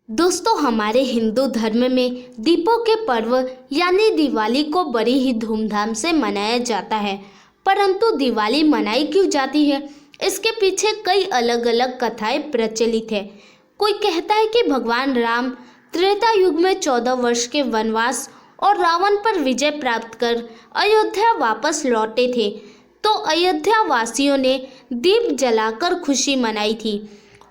दोस्तों, हमारे हिंदू धर्म में दीपों के पर्व यानी दिवाली को बड़ी ही धूमधाम से मनाया जाता है। परंतु दिवाली मनाई क्यों जाती है, इसके पीछे कई अलग अलग कथाएं प्रचलित है। कोई कहता है कि भगवान राम त्रेता युग में 14 वर्ष के वनवास और रावण पर विजय प्राप्त कर अयोध्या वापस लौटे थे, तो अयोध्या वासियों ने दीप जलाकर खुशी मनाई थी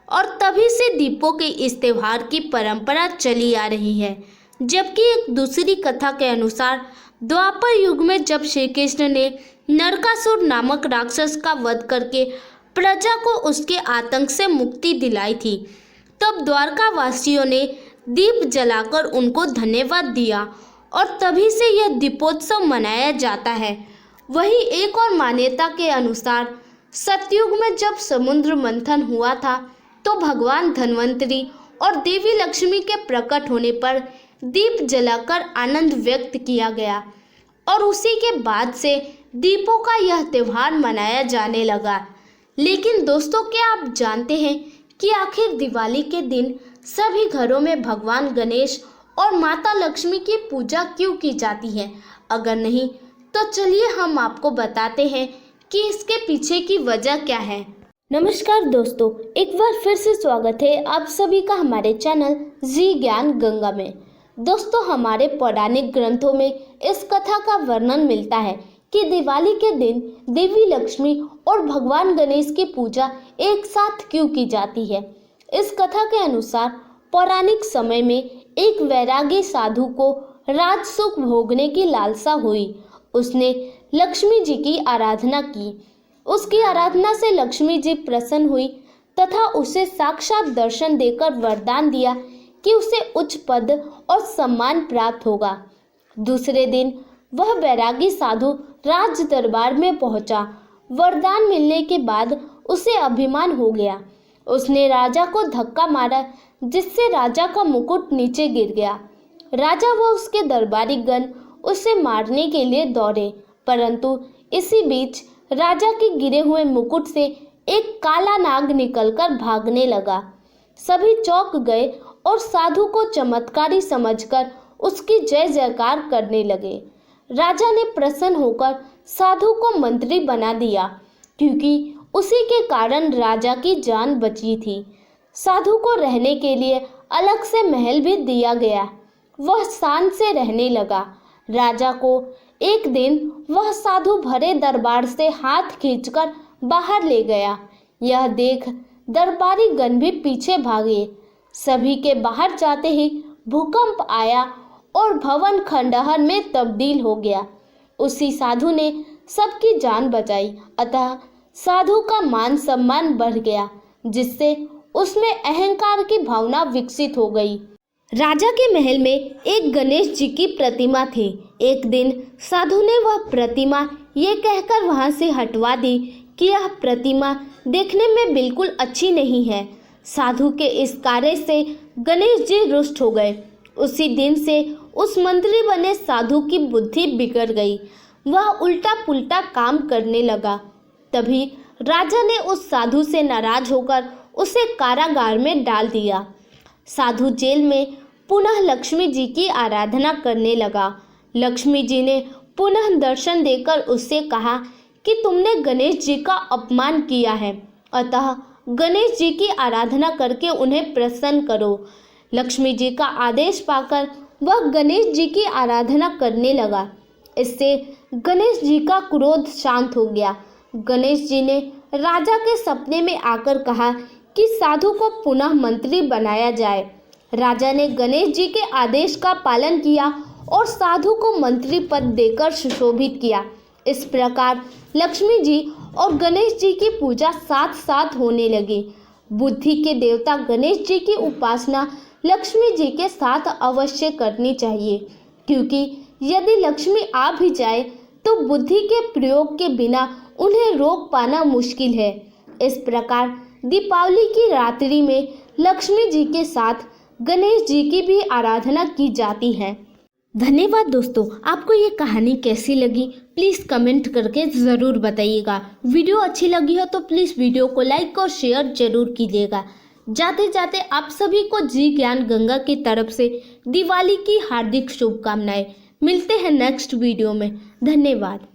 और तभी से दीपों के इस त्योहार की परंपरा चली आ रही है। जबकि एक दूसरी कथा के अनुसार द्वापर युग में जब श्री कृष्ण ने नरकासुर नामक राक्षस का वध करके प्रजा को उसके आतंक से मुक्ति दिलाई थी, तब द्वारका वासियों ने दीप जलाकर उनको धन्यवाद दिया और तभी से यह दीपोत्सव मनाया जाता है। वहीं एक और मान्यता के अनुसार सतयुग में जब समुद्र मंथन हुआ था, तो भगवान धन्वंतरी और देवी लक्ष्मी के प्रकट होने पर दीप जलाकर आनंद व्यक्त किया गया और उसी के बाद से दीपों का यह त्योहार मनाया जाने लगा। लेकिन दोस्तों, क्या आप जानते हैं कि आखिर दिवाली के दिन सभी घरों में भगवान गणेश और माता लक्ष्मी की पूजा क्यों की जाती है? अगर नहीं तो चलिए हम आपको बताते हैं कि इसके पीछे की वजह क्या है। नमस्कार दोस्तों, एक बार फिर से स्वागत है आप सभी का हमारे चैनल जी ज्ञान गंगा में। दोस्तों, हमारे पौराणिक ग्रंथों में इस कथा का वर्णन मिलता है कि दिवाली के दिन देवी लक्ष्मी और भगवान गणेश की पूजा एक साथ क्यों की जाती है। इस कथा के अनुसार पौराणिक समय में एक वैरागी साधु को राजसुख भोगने की लालसा हुई। उसने लक्ष्मी जी की आराधना की। उसकी आराधना से लक्ष्मी जी प्रसन्न हुई तथा उसे साक्षात दर्शन देकर वरदान दिया कि उसे उच्च पद और सम्मान प्राप्त होगा। दूसरे दिन वह बैरागी साधु राज दरबार में पहुंचा। वरदान मिलने के बाद उसे अभिमान हो गया। उसने राजा को धक्का मारा, जिससे राजा का मुकुट नीचे गिर गया। राजा व उसके दरबारी गण उसे मारने के लिए दौड़े, परंतु इसी बीच राजा के गिरे हुए मुकुट से एक काला नाग निकलकर भागने लगा। सभी चौंक गए और साधु को चमत्कारी समझकर उसकी जय जयकार करने लगे। राजा ने प्रसन्न होकर साधु को मंत्री बना दिया, क्योंकि उसी के कारण राजा की जान बची थी। साधु को रहने के लिए अलग से महल भी दिया गया। वह शान से रहने लगा। राजा को एक दिन वह साधु भरे दरबार से हाथ खींचकर बाहर ले गया। यह देख दरबारी गण भी पीछे भागे। सभी के बाहर जाते ही भूकंप आया और भवन खंडहर में तब्दील हो गया। उसी साधु ने सबकी जान बचाई, अतः साधु का मान सम्मान बढ़ गया, जिससे उसमें अहंकार की भावना विकसित हो गई। राजा के महल में एक गणेश जी की प्रतिमा थी। एक दिन साधु ने वह प्रतिमा ये कहकर वहां से हटवा दी कि यह प्रतिमा देखने में बिल्कुल अच्छी नहीं है। साधु के इस कार्य से गणेश जी रुष्ट हो गए। उसी दिन से उस मंत्री बने साधु की बुद्धि बिगड़ गई। वह उल्टा पुल्टा काम करने लगा। तभी राजा ने उस साधु से नाराज होकर उसे कारागार में डाल दिया। साधु जेल में पुनः लक्ष्मी जी की आराधना करने लगा। लक्ष्मी जी ने पुनः दर्शन देकर उससे कहा कि तुमने गणेश जी का अपमान किया है, अतः गणेश जी की आराधना करके उन्हें प्रसन्न करो। लक्ष्मी जी का आदेश पाकर वह गणेश जी की आराधना करने लगा। इससे गणेश जी का क्रोध शांत हो गया। गणेश जी ने राजा के सपने में आकर कहा कि साधु को पुनः मंत्री बनाया जाए। राजा ने गणेश जी के आदेश का पालन किया और साधु को मंत्री पद देकर सुशोभित किया। इस प्रकार लक्ष्मी जी और गणेश जी की पूजा साथ साथ होने लगी। बुद्धि के देवता गणेश जी की उपासना लक्ष्मी जी के साथ अवश्य करनी चाहिए, क्योंकि यदि लक्ष्मी आ भी जाए तो बुद्धि के प्रयोग के बिना उन्हें रोक पाना मुश्किल है। इस प्रकार दीपावली की रात्रि में लक्ष्मी जी के साथ गणेश जी की भी आराधना की जाती है। धन्यवाद दोस्तों, आपको ये कहानी कैसी लगी प्लीज़ कमेंट करके ज़रूर बताइएगा। वीडियो अच्छी लगी हो तो प्लीज़ वीडियो को लाइक और शेयर जरूर कीजिएगा। जाते जाते आप सभी को जी ज्ञान गंगा की तरफ से दिवाली की हार्दिक शुभकामनाएं। मिलते हैं नेक्स्ट वीडियो में। धन्यवाद।